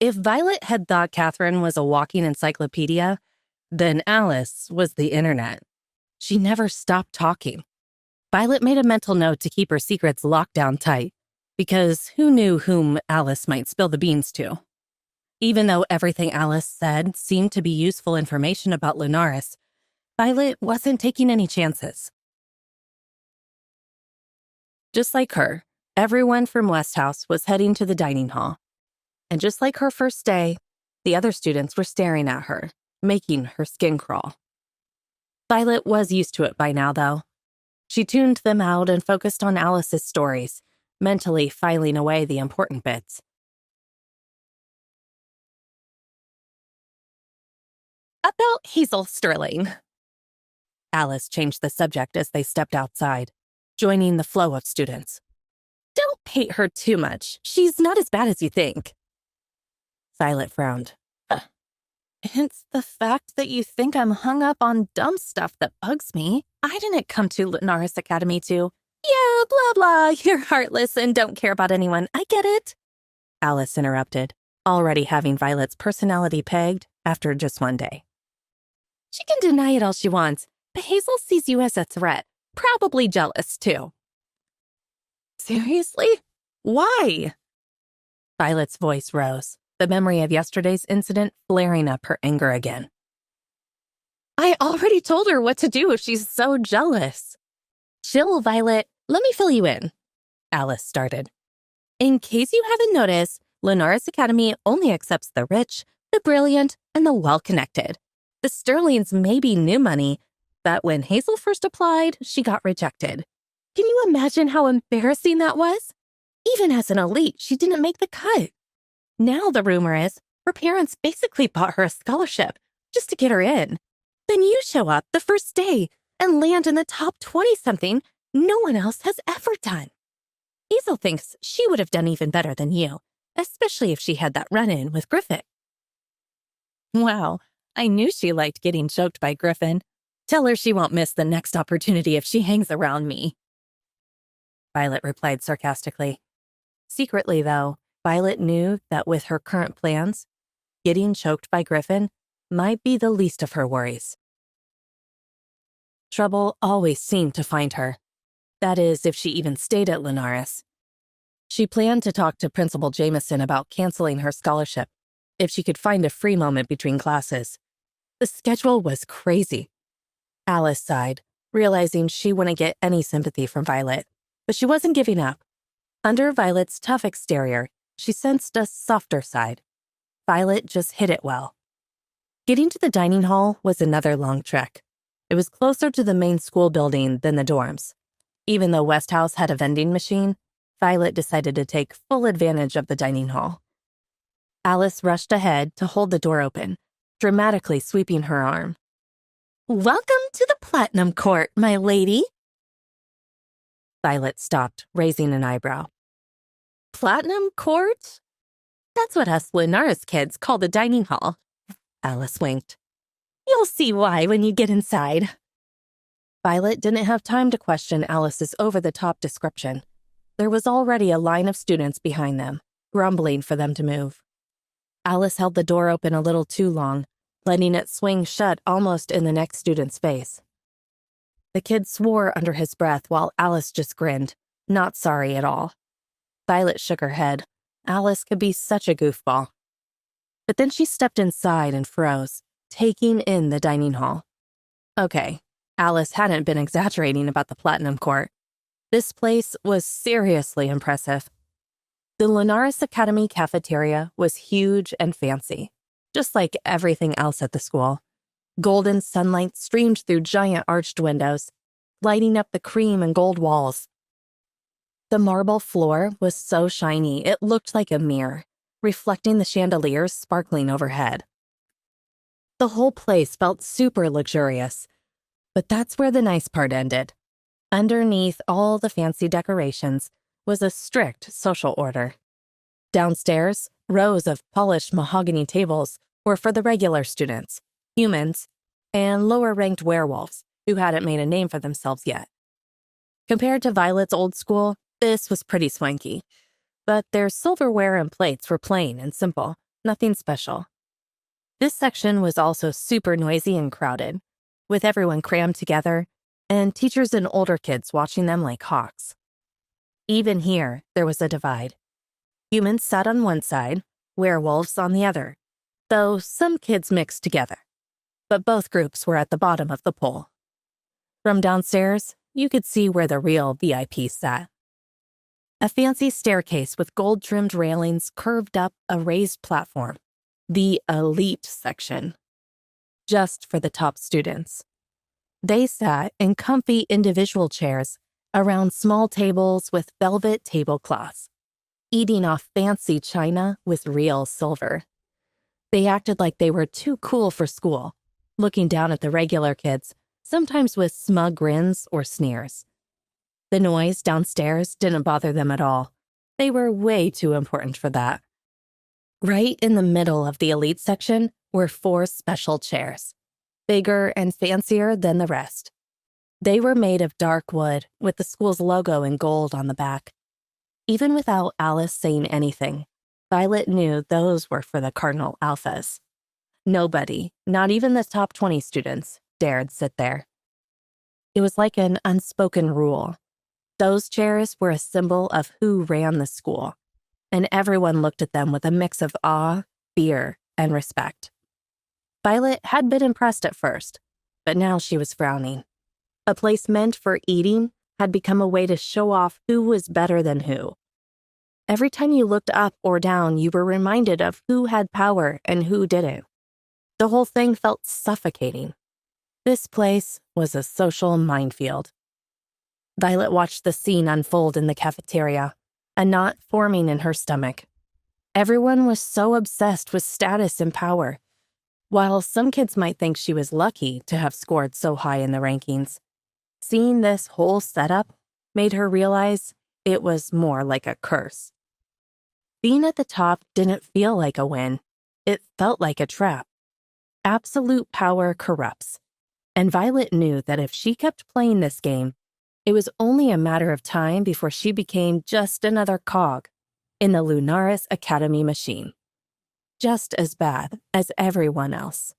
If Violet had thought Catherine was a walking encyclopedia, then Alice was the internet. She never stopped talking. Violet made a mental note to keep her secrets locked down tight, because who knew whom Alice might spill the beans to? Even though everything Alice said seemed to be useful information about Linares, Violet wasn't taking any chances. Just like her, everyone from West House was heading to the dining hall. And just like her first day, the other students were staring at her, making her skin crawl. Violet was used to it by now, though. She tuned them out and focused on Alice's stories, mentally filing away the important bits. About Hazel Sterling. Alice changed the subject as they stepped outside, joining the flow of students. Don't hate her too much. She's not as bad as you think. Violet frowned. It's the fact that you think I'm hung up on dumb stuff that bugs me. I didn't come to Linares Academy to, yeah, blah, blah, you're heartless and don't care about anyone. I get it. Alice interrupted, already having Violet's personality pegged after just one day. She can deny it all she wants, but Hazel sees you as a threat. Probably jealous, too. Seriously? Why? Violet's voice rose, the memory of yesterday's incident flaring up her anger again. I already told her what to do if she's so jealous. Chill, Violet. Let me fill you in. Alice started. In case you haven't noticed, Linares Academy only accepts the rich, the brilliant, and the well-connected. The Sterlings may be new money, but when Hazel first applied, she got rejected. Can you imagine how embarrassing that was? Even as an elite, she didn't make the cut. Now the rumor is her parents basically bought her a scholarship just to get her in. Then you show up the first day and land in the top 20-something no one else has ever done. Hazel thinks she would have done even better than you, especially if she had that run-in with Griffin. Wow, I knew she liked getting choked by Griffin. Tell her she won't miss the next opportunity if she hangs around me. Violet replied sarcastically. Secretly, though, Violet knew that with her current plans, getting choked by Griffin might be the least of her worries. Trouble always seemed to find her. That is, if she even stayed at Linares. She planned to talk to Principal Jameson about canceling her scholarship if she could find a free moment between classes. The schedule was crazy. Alice sighed, realizing she wouldn't get any sympathy from Violet, but she wasn't giving up. Under Violet's tough exterior, she sensed a softer side. Violet just hid it well. Getting to the dining hall was another long trek. It was closer to the main school building than the dorms. Even though West House had a vending machine, Violet decided to take full advantage of the dining hall. Alice rushed ahead to hold the door open, dramatically sweeping her arm. Welcome to the Platinum Court, my lady. Violet stopped, raising an eyebrow. Platinum Court? That's what us Linares kids call the dining hall. Alice winked. You'll see why when you get inside. Violet didn't have time to question Alice's over-the-top description. There was already a line of students behind them, grumbling for them to move. Alice held the door open a little too long, letting it swing shut almost in the next student's face. The kid swore under his breath while Alice just grinned, not sorry at all. Violet shook her head. Alice could be such a goofball. But then she stepped inside and froze, taking in the dining hall. Okay, Alice hadn't been exaggerating about the Platinum Court. This place was seriously impressive. The Linares Academy cafeteria was huge and fancy, just like everything else at the school. Golden sunlight streamed through giant arched windows, lighting up the cream and gold walls. The marble floor was so shiny it looked like a mirror, reflecting the chandeliers sparkling overhead. The whole place felt super luxurious, but that's where the nice part ended. Underneath all the fancy decorations was a strict social order. Downstairs, rows of polished mahogany tables were for the regular students, humans, and lower-ranked werewolves who hadn't made a name for themselves yet. Compared to Violet's old school, this was pretty swanky, but their silverware and plates were plain and simple, nothing special. This section was also super noisy and crowded, with everyone crammed together and teachers and older kids watching them like hawks. Even here, there was a divide. Humans sat on one side, werewolves on the other, though some kids mixed together. But both groups were at the bottom of the pole. From downstairs, you could see where the real VIPs sat. A fancy staircase with gold-trimmed railings curved up a raised platform, the elite section, just for the top students. They sat in comfy individual chairs around small tables with velvet tablecloths, eating off fancy china with real silver. They acted like they were too cool for school, looking down at the regular kids, sometimes with smug grins or sneers. The noise downstairs didn't bother them at all. They were way too important for that. Right in the middle of the elite section were 4 special chairs, bigger and fancier than the rest. They were made of dark wood with the school's logo in gold on the back. Even without Alice saying anything, Violet knew those were for the Cardinal Alphas. Nobody, not even the top 20 students, dared sit there. It was like an unspoken rule. Those chairs were a symbol of who ran the school, and everyone looked at them with a mix of awe, fear, and respect. Violet had been impressed at first, but now she was frowning. A place meant for eating had become a way to show off who was better than who. Every time you looked up or down, you were reminded of who had power and who didn't. The whole thing felt suffocating. This place was a social minefield. Violet watched the scene unfold in the cafeteria, a knot forming in her stomach. Everyone was so obsessed with status and power. While some kids might think she was lucky to have scored so high in the rankings, seeing this whole setup made her realize it was more like a curse. Being at the top didn't feel like a win. It felt like a trap. Absolute power corrupts, and Violet knew that if she kept playing this game, it was only a matter of time before she became just another cog in the Lunaris Academy machine, just as bad as everyone else.